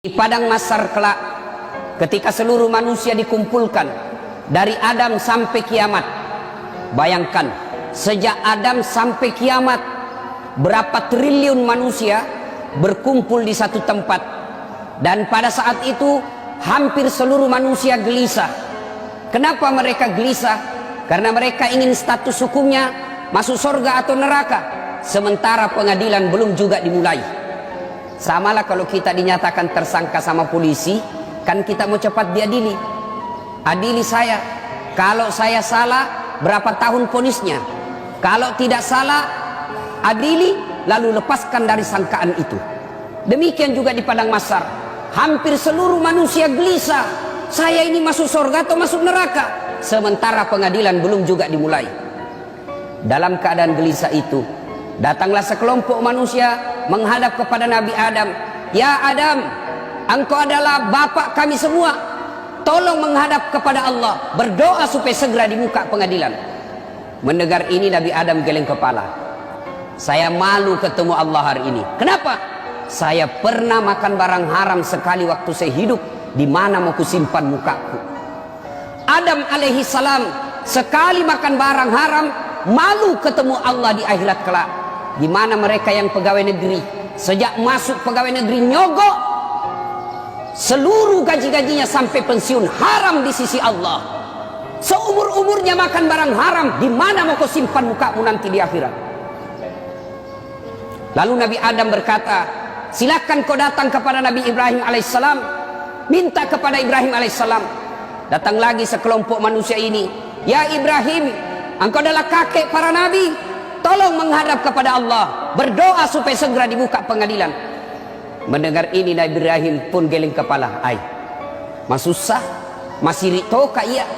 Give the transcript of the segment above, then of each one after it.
Di padang mahsyar kelak, ketika seluruh manusia dikumpulkan dari Adam sampai kiamat, bayangkan sejak Adam sampai kiamat berapa triliun manusia berkumpul di satu tempat, dan pada saat itu hampir seluruh manusia gelisah. Kenapa mereka gelisah? Karena mereka ingin status hukumnya masuk surga atau neraka, sementara pengadilan belum juga dimulai. Samalah kalau kita dinyatakan tersangka sama polisi, kan kita mau cepat diadili. Adili saya, kalau saya salah berapa tahun vonisnya, kalau tidak salah adili lalu lepaskan dari sangkaan itu. Demikian juga di padang mahsyar, hampir seluruh manusia gelisah, saya ini masuk surga atau masuk neraka, sementara pengadilan belum juga dimulai. Dalam keadaan gelisah itu, datanglah sekelompok manusia menghadap kepada Nabi Adam. Ya Adam, engkau adalah bapak kami semua, tolong menghadap kepada Allah, berdoa supaya segera dibuka pengadilan. Mendengar ini Nabi Adam geleng kepala. Saya malu ketemu Allah hari ini. Kenapa? Saya pernah makan barang haram sekali waktu saya hidup. Di mana mau kusimpan mukaku? Adam alaihi salam sekali makan barang haram, malu ketemu Allah di akhirat kelak. Di mana mereka yang pegawai negeri, sejak masuk pegawai negeri nyogok, seluruh gaji-gajinya sampai pensiun haram di sisi Allah. Seumur-umurnya makan barang haram, di mana mau kau simpan mukamu nanti di akhirat? Lalu Nabi Adam berkata, silakan kau datang kepada Nabi Ibrahim alaihissalam, minta kepada Ibrahim alaihissalam. Datang lagi sekelompok manusia ini, ya Ibrahim, engkau adalah kakek para nabi, tolong menghadap kepada Allah, berdoa supaya segera dibuka pengadilan. Mendengar ini Nabi Ibrahim pun geleng kepala. Masusah, masih ritoka iya.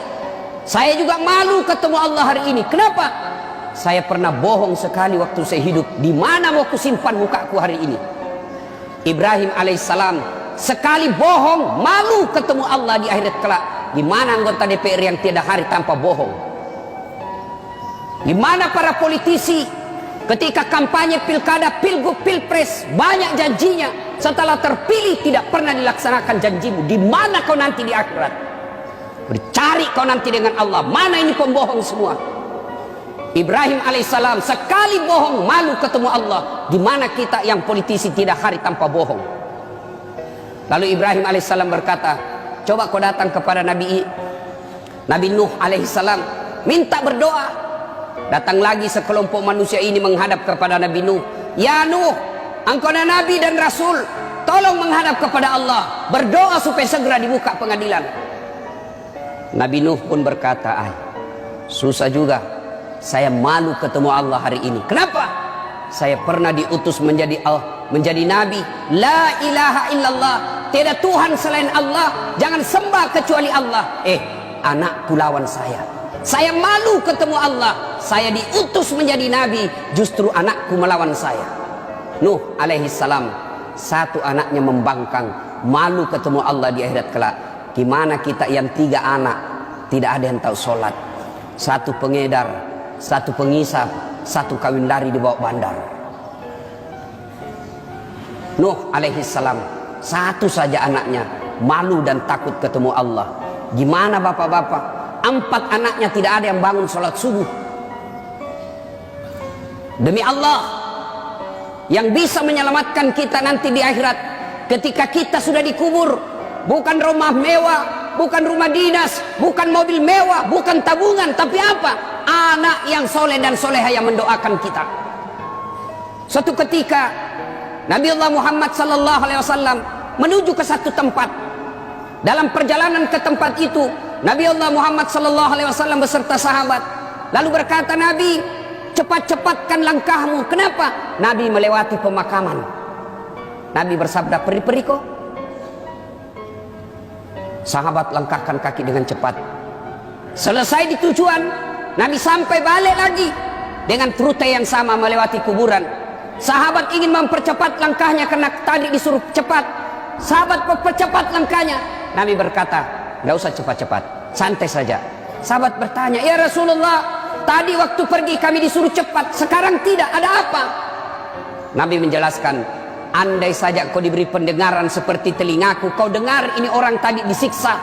Saya juga malu ketemu Allah hari ini. Kenapa? Saya pernah bohong sekali waktu saya hidup. Di mana mau kusimpan mukaku hari ini? Ibrahim alaihissalam sekali bohong, malu ketemu Allah di akhirat kelak. Di mana anggota DPR yang tiada hari tanpa bohong? Di mana para politisi ketika kampanye pilkada, pilgub, pilpres banyak janjinya, setelah terpilih tidak pernah dilaksanakan janjimu? Di mana kau nanti di akhirat? Bercari kau nanti dengan Allah. Mana ini pembohong semua? Ibrahim alaihissalam sekali bohong, malu ketemu Allah. Di mana kita yang politisi tidak hari tanpa bohong? Lalu Ibrahim alaihissalam berkata, coba kau datang kepada Nabi Nuh alaihissalam, minta berdoa. Datang lagi sekelompok manusia ini menghadap kepada Nabi Nuh. Ya Nuh, engkau adalah Nabi dan Rasul, tolong menghadap kepada Allah, berdoa supaya segera dibuka pengadilan. Nabi Nuh pun berkata, susah juga, saya malu ketemu Allah hari ini. Kenapa? Saya pernah diutus menjadi Nabi. La ilaha illallah, tiada Tuhan selain Allah, jangan sembah kecuali Allah. Anakku lawan saya. Saya malu ketemu Allah. Saya diutus menjadi nabi, justru anakku melawan saya. Nuh alaihissalam, satu anaknya membangkang, malu ketemu Allah di akhirat kelak. Gimana kita yang 3 anak, tidak ada yang tahu sholat, satu pengedar, satu pengisap, satu kawin lari di bawah bandar. Nuh alaihissalam, satu saja anaknya, malu dan takut ketemu Allah. Gimana bapak-bapak? 4 anaknya tidak ada yang bangun sholat subuh. Demi Allah, yang bisa menyelamatkan kita nanti di akhirat, ketika kita sudah dikubur, bukan rumah mewah, bukan rumah dinas, bukan mobil mewah, bukan tabungan, tapi apa? Anak yang soleh dan soleha yang mendoakan kita. Suatu ketika Nabi Allah Muhammad sallallahu alaihi wasallam menuju ke satu tempat. Dalam perjalanan ke tempat itu, Nabi Allah Muhammad sallallahu alaihi wasallam beserta sahabat lalu berkata, Nabi, cepat-cepatkan langkahmu. Kenapa? Nabi melewati pemakaman. Nabi bersabda, peri-peri kok. Sahabat langkahkan kaki dengan cepat. Selesai di tujuan, Nabi sampai balik lagi dengan rute yang sama melewati kuburan. Sahabat ingin mempercepat langkahnya karena tadi disuruh cepat. Sahabat mempercepat langkahnya. Nabi berkata, nggak usah cepat-cepat, santai saja. Sahabat bertanya, ya Rasulullah, tadi waktu pergi kami disuruh cepat, sekarang tidak, ada apa? Nabi menjelaskan, andai saja kau diberi pendengaran seperti telingaku, kau dengar ini orang tadi disiksa,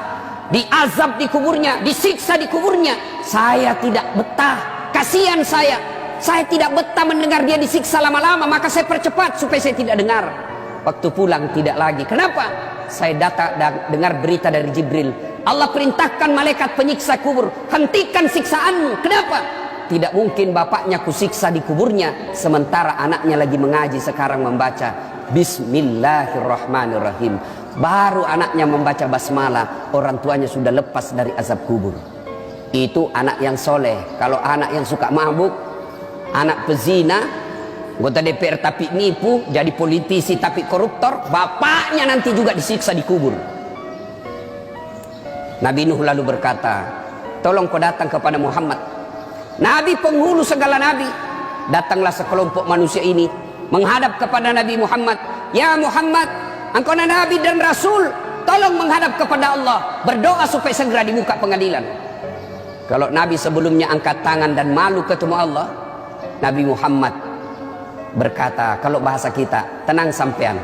diazab di kuburnya, disiksa di kuburnya. Saya tidak betah, kasihan saya tidak betah mendengar dia disiksa lama-lama, maka saya percepat supaya saya tidak dengar. Waktu pulang tidak lagi. Kenapa? Saya dengar berita dari Jibril, Allah perintahkan malaikat penyiksa kubur, hentikan siksaanmu. Kenapa? Tidak mungkin bapaknya kusiksa di kuburnya sementara anaknya lagi mengaji sekarang membaca Bismillahirrahmanirrahim. Baru anaknya membaca basmalah, orang tuanya sudah lepas dari azab kubur. Itu anak yang soleh. Kalau anak yang suka mabuk, anak pezina, anggota DPR tapi nipu, jadi politisi tapi koruptor, bapaknya nanti juga disiksa di kubur. Nabi Nuh lalu berkata, tolong kau datang kepada Muhammad, Nabi penghulu segala nabi. Datanglah sekelompok manusia ini menghadap kepada Nabi Muhammad. Ya Muhammad, engkau nabi dan rasul, tolong menghadap kepada Allah, berdoa supaya segera dibuka pengadilan. Kalau Nabi sebelumnya angkat tangan dan malu ketemu Allah, Nabi Muhammad berkata, kalau bahasa kita, tenang sampean,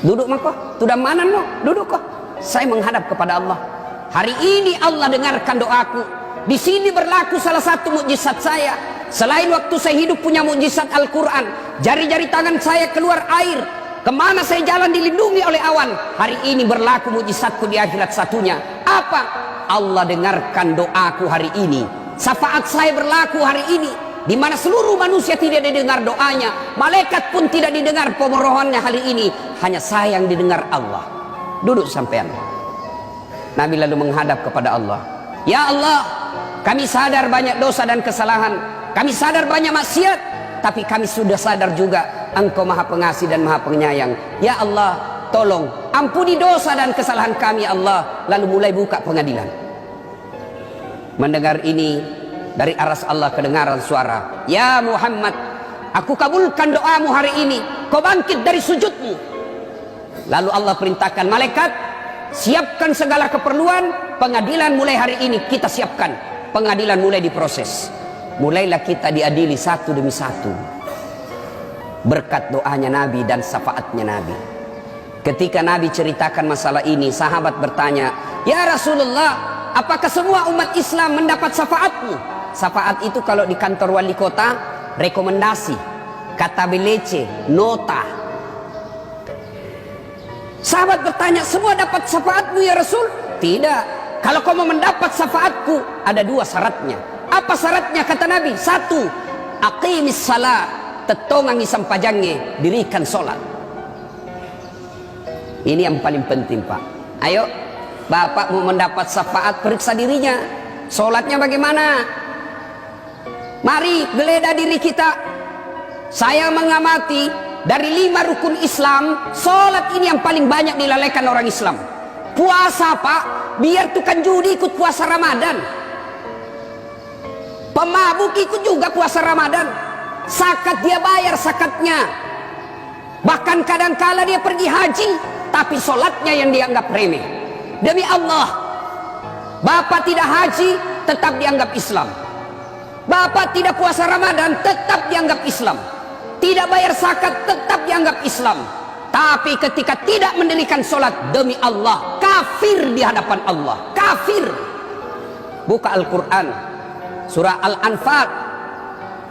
duduk mako, sudah mana no, duduk kok, saya menghadap kepada Allah. Hari ini Allah dengarkan doaku. Di sini berlaku salah satu mukjizat saya. Selain waktu saya hidup punya mukjizat Al-Quran, jari-jari tangan saya keluar air, kemana saya jalan dilindungi oleh awan. Hari ini berlaku mukjizatku di akhirat satunya. Apa? Allah dengarkan doaku hari ini. Syafaat saya berlaku hari ini, di mana seluruh manusia tidak didengar doanya, malaikat pun tidak didengar pemohonannya hari ini, hanya saya yang didengar Allah. Duduk sampean. Nabi lalu menghadap kepada Allah. Ya Allah, kami sadar banyak dosa dan kesalahan, kami sadar banyak maksiat, tapi kami sudah sadar juga Engkau Maha Pengasih dan Maha Penyayang. Ya Allah, tolong ampuni dosa dan kesalahan kami ya Allah. Lalu mulai buka pengadilan. Mendengar ini, dari aras Allah kedengaran suara, ya Muhammad, aku kabulkan doamu hari ini, kau bangkit dari sujudmu. Lalu Allah perintahkan malaikat, siapkan segala keperluan, pengadilan mulai hari ini kita siapkan. Pengadilan mulai diproses. Mulailah kita diadili satu demi satu, berkat doanya Nabi dan syafaatnya Nabi. Ketika Nabi ceritakan masalah ini, sahabat bertanya, ya Rasulullah, apakah semua umat Islam mendapat syafaatmu? Syafaat itu kalau di kantor wali kota, rekomendasi, kata belece, nota. Sahabat bertanya, semua dapat syafaatmu ya Rasul? Tidak. Kalau kau mau mendapat syafaatku, ada dua syaratnya. Apa syaratnya? Kata Nabi, satu, aqimis salat, tetongangi sampajangnya, dirikan solat. Ini yang paling penting Pak. Ayo, Bapak mau mendapat syafaat, periksa dirinya. Solatnya bagaimana? Mari geledah diri kita. Saya mengamati dari 5 rukun Islam, solat ini yang paling banyak dilalaikan orang Islam. Puasa Pak, biar tukang judi ikut puasa Ramadan, pemabuk ikut juga puasa Ramadan, zakat dia bayar zakatnya, bahkan kadangkala dia pergi haji, tapi sholatnya yang dianggap remeh. Demi Allah, Bapak tidak haji tetap dianggap Islam, Bapak tidak puasa Ramadan tetap dianggap Islam, tidak bayar zakat tetap dianggap Islam. Tapi ketika tidak mendirikan sholat, demi Allah, kafir di hadapan Allah. Kafir. Buka Al-Quran, surah Al-Anfal,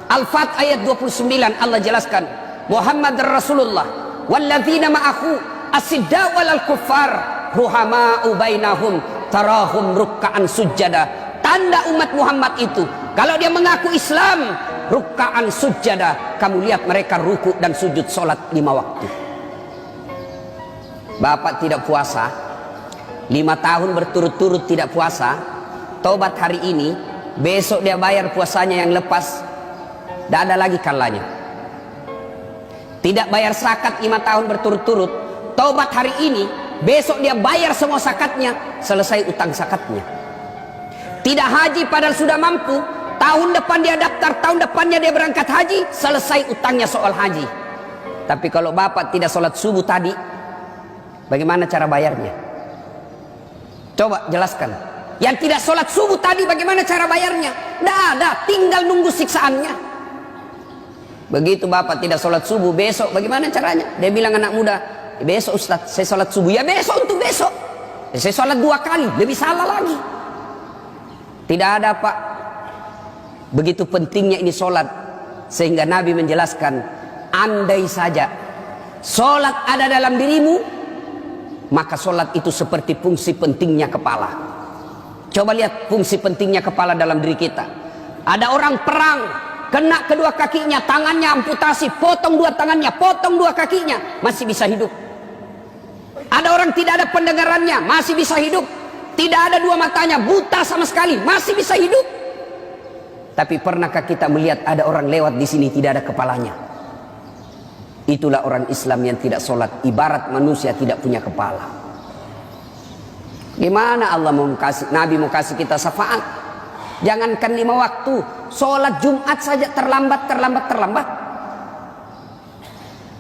Al-Fat ayat 29, Allah jelaskan, Muhammad Rasulullah walladzina ma'ahu asidda walal kuffar ruhama'u bainahum tarahum rukka'an sujada. Tanda umat Muhammad itu, kalau dia mengaku Islam, rukka'an sujada, kamu lihat mereka ruku dan sujud sholat 5 waktu. Bapak tidak puasa 5 tahun berturut-turut tidak puasa, tobat hari ini, besok dia bayar puasanya yang lepas, tidak ada lagi kalanya. Tidak bayar zakat 5 tahun berturut-turut, tobat hari ini, besok dia bayar semua zakatnya, selesai utang zakatnya. Tidak haji padahal sudah mampu, tahun depan dia daftar, tahun depannya dia berangkat haji, selesai utangnya soal haji. Tapi kalau Bapak tidak sholat subuh tadi, bagaimana cara bayarnya? Coba jelaskan. Yang tidak sholat subuh tadi bagaimana cara bayarnya? Tidak ada, tinggal nunggu siksaannya. Begitu bapak tidak sholat subuh, besok bagaimana caranya? Dia bilang anak muda, besok Ustaz saya sholat subuh. Ya besok untuk besok. Saya sholat 2 kali, lebih salah lagi. Tidak ada pak. Begitu pentingnya ini sholat, sehingga Nabi menjelaskan, andai saja sholat ada dalam dirimu, maka sholat itu seperti fungsi pentingnya kepala. Coba lihat fungsi pentingnya kepala dalam diri kita. Ada orang perang, kena kedua kakinya, tangannya amputasi, potong 2 tangannya, potong 2 kakinya, masih bisa hidup. Ada orang tidak ada pendengarannya, masih bisa hidup. Tidak ada 2 matanya, buta sama sekali, masih bisa hidup. Tapi pernahkah kita melihat ada orang lewat di sini tidak ada kepalanya? Itulah orang Islam yang tidak sholat, ibarat manusia tidak punya kepala. Gimana Allah mau kasih, Nabi mau kasih kita syafaat? Jangankan 5 waktu, sholat Jumat saja terlambat.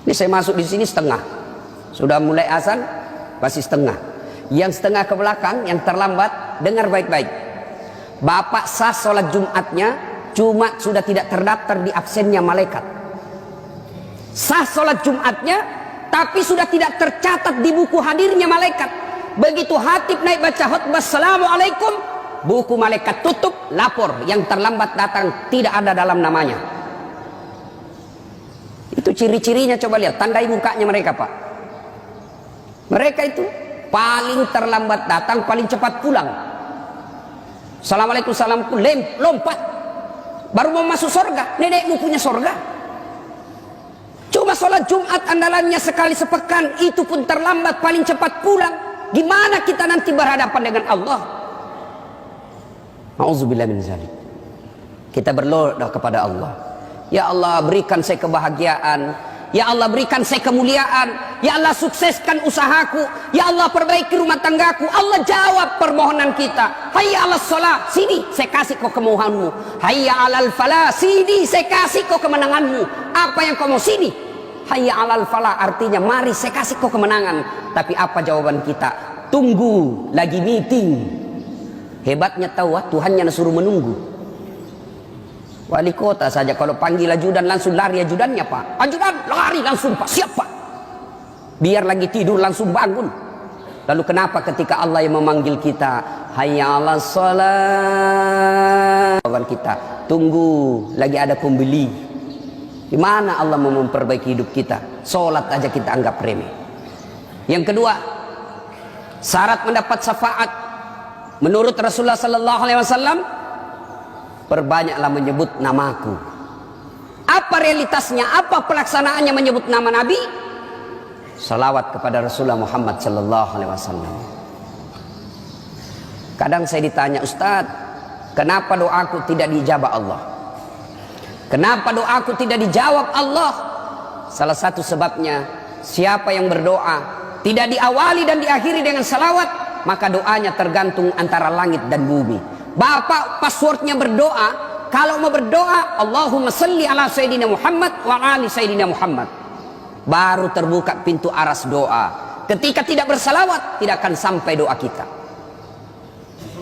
Ini saya masuk di sini setengah, sudah mulai azan masih setengah. Yang setengah ke belakang, yang terlambat, dengar baik-baik. Bapak sah sholat Jumatnya, cuma sudah tidak terdaftar di absennya malaikat. Sah sholat Jumatnya, tapi sudah tidak tercatat di buku hadirnya malaikat. Begitu hatib naik baca khutbah assalamualaikum, buku malaikat tutup, lapor yang terlambat datang tidak ada dalam namanya. Itu ciri-cirinya, coba lihat, tandai mukanya mereka pak. Mereka itu paling terlambat datang, paling cepat pulang. Assalamualaikum, salamku, lompat. Baru mau masuk surga, nenekmu punya surga. Cuma sholat Jumat andalannya sekali sepekan, itu pun terlambat, paling cepat pulang. Gimana kita nanti berhadapan dengan Allah? Auzubillah min zalik. Kita berdoa kepada Allah. Ya Allah, berikan saya kebahagiaan. Ya Allah, berikan saya kemuliaan. Ya Allah, sukseskan usahaku. Ya Allah, perbaiki rumah tanggaku. Allah jawab permohonan kita. Hayya 'alas shalah, sini saya kasih kau kemohonanmu. Hayya 'alal falah, sini saya kasih kau kemenanganmu. Apa yang kau mau, sini. Hayya 'alal falah artinya mari saya kasih kau kemenangan. Tapi apa jawaban kita? Tunggu, lagi meeting. Hebatnya tahu, Tuhannya suruh menunggu. Wali kota saja kalau panggil ajudan langsung lari ajudannya pak. Ajudan lari langsung pak, siap pak. Biar lagi tidur langsung bangun. Lalu kenapa ketika Allah yang memanggil kita, hayya 'alas shalah, kita tunggu, lagi ada pembeli. Gimana Allah mau memperbaiki hidup kita? Sholat aja kita anggap remeh. Yang kedua, syarat mendapat syafaat menurut Rasulullah sallallahu alaihi wasallam, perbanyaklah menyebut namaku. Apa realitasnya? Apa pelaksanaannya menyebut nama Nabi? Salawat kepada Rasulullah Muhammad sallallahu alaihi wasallam. Kadang saya ditanya, Ustaz, kenapa doaku tidak dijabah Allah? Kenapa doaku tidak dijawab Allah? Salah satu sebabnya, siapa yang berdoa tidak diawali dan diakhiri dengan salawat, maka doanya tergantung antara langit dan bumi. Bapak passwordnya berdoa, kalau mau berdoa Allahumma salli ala Sayyidina Muhammad wa ali Sayyidina Muhammad, baru terbuka pintu aras doa. Ketika tidak bersalawat, tidak akan sampai doa kita.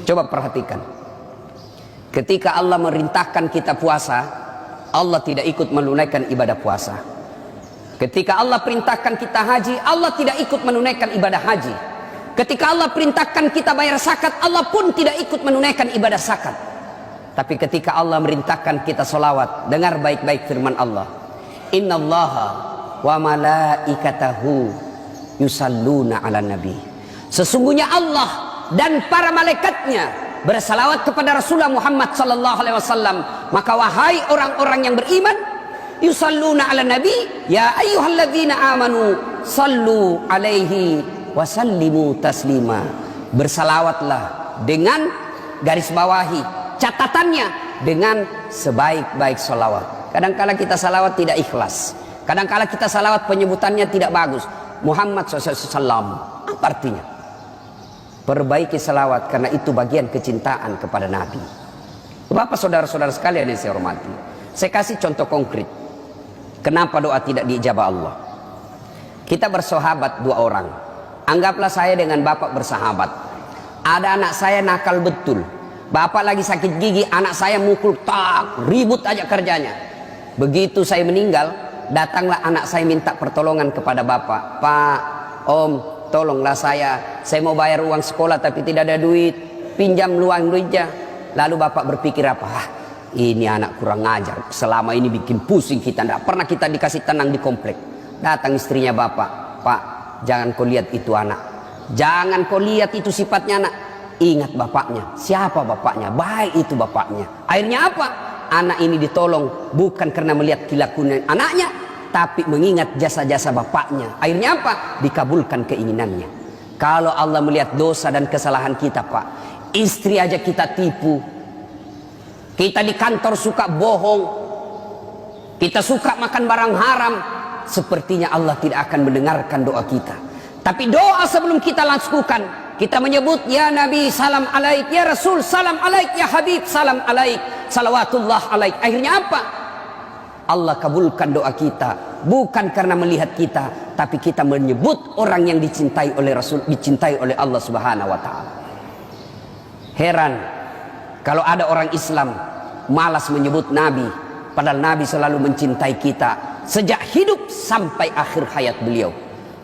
Coba perhatikan, ketika Allah merintahkan kita puasa, Allah tidak ikut menunaikan ibadah puasa. Ketika Allah perintahkan kita haji, Allah tidak ikut menunaikan ibadah haji. Ketika Allah perintahkan kita bayar zakat, Allah pun tidak ikut menunaikan ibadah zakat. Tapi ketika Allah merintahkan kita solawat, dengar baik-baik firman Allah, innallaha wa malaikatahu yusalluna ala nabi. Sesungguhnya Allah dan para malaikatnya bersalawat kepada Rasulullah Muhammad sallallahu alaihi wasallam. Maka wahai orang-orang yang beriman, yusalluna ala nabi, ya ayyuhalladzina amanu sallu alaihi wasallimu taslima. Bersalawatlah dengan garis bawahi catatannya dengan sebaik-baik salawat. Kadangkala kita salawat tidak ikhlas, kadangkala kita salawat penyebutannya tidak bagus. Muhammad SAW, apa artinya? Perbaiki salawat, karena itu bagian kecintaan kepada Nabi. Bapak saudara-saudara sekalian yang saya hormati, saya kasih contoh konkret kenapa doa tidak diijabah Allah. Kita bersahabat 2 orang. Anggaplah saya dengan bapak bersahabat. Ada anak saya nakal betul. Bapak lagi sakit gigi, anak saya mukul, tak ribut aja kerjanya. Begitu saya meninggal, datanglah anak saya minta pertolongan kepada bapak. Pak, om, tolonglah saya mau bayar uang sekolah tapi tidak ada duit, pinjam uang duitnya. Lalu bapak berpikir apa? Ini anak kurang ajar, selama ini bikin pusing kita, tidak pernah kita dikasih tenang di komplek. Datang istrinya bapak, Pak, jangan kau lihat itu anak, jangan kau lihat itu sifatnya anak, ingat bapaknya. Siapa bapaknya? Baik itu bapaknya. Akhirnya apa? Anak ini ditolong bukan karena melihat kelakuan anaknya, tapi mengingat jasa-jasa bapaknya. Akhirnya apa? Dikabulkan keinginannya. Kalau Allah melihat dosa dan kesalahan kita, Pak, istri aja kita tipu, kita di kantor suka bohong, kita suka makan barang haram, sepertinya Allah tidak akan mendengarkan doa kita. Tapi doa sebelum kita lakukan, kita menyebut ya Nabi salam alaik, ya Rasul salam alaik, ya Habib salam alaik, salawatullah alaik. Akhirnya apa? Allah kabulkan doa kita, bukan karena melihat kita, tapi kita menyebut orang yang dicintai oleh Rasul, dicintai oleh Allah Subhanahu wa taala. Heran kalau ada orang Islam malas menyebut Nabi, padahal Nabi selalu mencintai kita sejak hidup sampai akhir hayat beliau.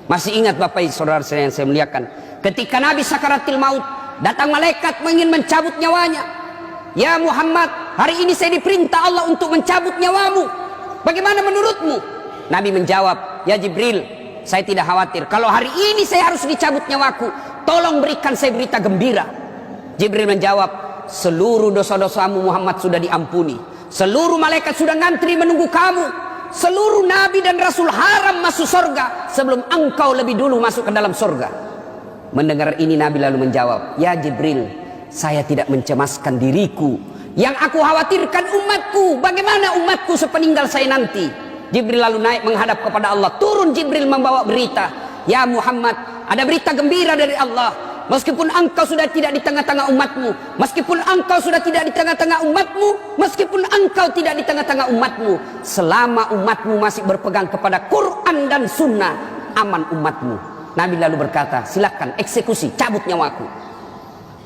Masih ingat Bapak Ibu Saudara yang saya muliakan, ketika Nabi sakaratil maut, datang malaikat ingin mencabut nyawanya. Ya Muhammad, hari ini saya diperintah Allah untuk mencabut nyawamu, bagaimana menurutmu? Nabi menjawab, ya Jibril, saya tidak khawatir. Kalau hari ini saya harus dicabut nyawaku, tolong berikan saya berita gembira. Jibril menjawab, seluruh dosa-dosamu Muhammad sudah diampuni, seluruh malaikat sudah ngantri menunggu kamu, seluruh nabi dan rasul haram masuk surga sebelum engkau lebih dulu masuk ke dalam surga. Mendengar ini Nabi lalu menjawab, ya Jibril, saya tidak mencemaskan diriku, yang aku khawatirkan umatku. Bagaimana umatku sepeninggal saya nanti? Jibril lalu naik menghadap kepada Allah. Turun Jibril membawa berita, ya Muhammad, ada berita gembira dari Allah. Meskipun engkau sudah tidak di tengah-tengah umatmu, meskipun engkau sudah tidak di tengah-tengah umatmu, meskipun engkau tidak di tengah-tengah umatmu, selama umatmu masih berpegang kepada Quran dan Sunnah, aman umatmu. Nabi lalu berkata, silakan eksekusi, cabut nyawaku.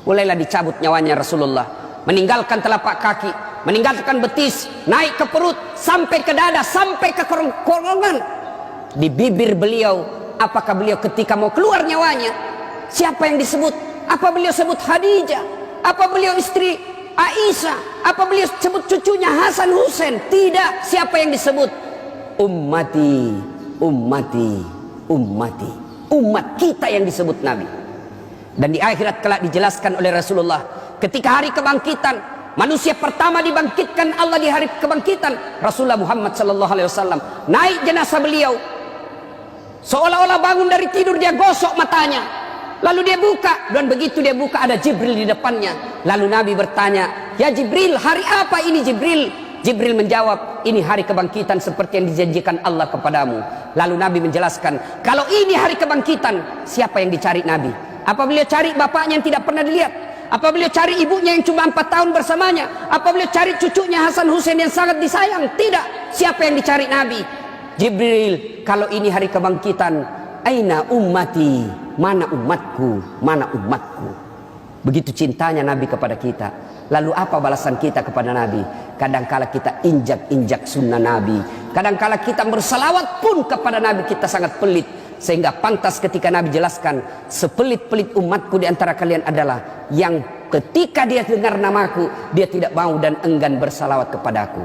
Mulailah dicabut nyawanya Rasulullah, meninggalkan telapak kaki, meninggalkan betis, naik ke perut, sampai ke dada, sampai ke kerongkongan. Di bibir beliau, apakah beliau ketika mau keluar nyawanya, siapa yang disebut? Apa beliau sebut Khadijah? Apa beliau istri Aisyah? Apa beliau sebut cucunya Hasan Husain? Tidak. Siapa yang disebut? Ummati, ummati, ummati. Umat kita yang disebut Nabi. Dan di akhirat kelak dijelaskan oleh Rasulullah, ketika hari kebangkitan, manusia pertama dibangkitkan Allah di hari kebangkitan, Rasulullah Muhammad sallallahu alaihi wasallam, naik jenazah beliau, seolah-olah bangun dari tidur dia gosok matanya. Lalu dia buka, dan begitu dia buka ada Jibril di depannya. Lalu Nabi bertanya, ya Jibril, hari apa ini Jibril? Jibril menjawab, ini hari kebangkitan seperti yang dijanjikan Allah kepadamu. Lalu Nabi menjelaskan, kalau ini hari kebangkitan, siapa yang dicari Nabi? Apa beliau cari bapaknya yang tidak pernah dilihat? Apa beliau cari ibunya yang cuma 4 tahun bersamanya? Apa beliau cari cucunya Hasan Husain yang sangat disayang? Tidak. Siapa yang dicari Nabi? Jibril, kalau ini hari kebangkitan, aina ummati, mana umatku, mana umatku. Begitu cintanya Nabi kepada kita. Lalu apa balasan kita kepada Nabi? Kadangkala kita injak-injak sunnah Nabi, kadangkala kita bersalawat pun kepada Nabi kita sangat pelit. Sehingga pantas ketika Nabi jelaskan, sepelit-pelit umatku di antara kalian adalah yang ketika dia dengar namaku, dia tidak mau dan enggan bersalawat kepadaku.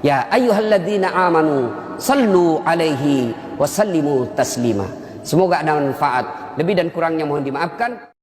Ya ayyuhalladzina amanu sallu alaihi wa sallimu taslima. Semoga ada manfaat. Lebih dan kurangnya mohon dimaafkan.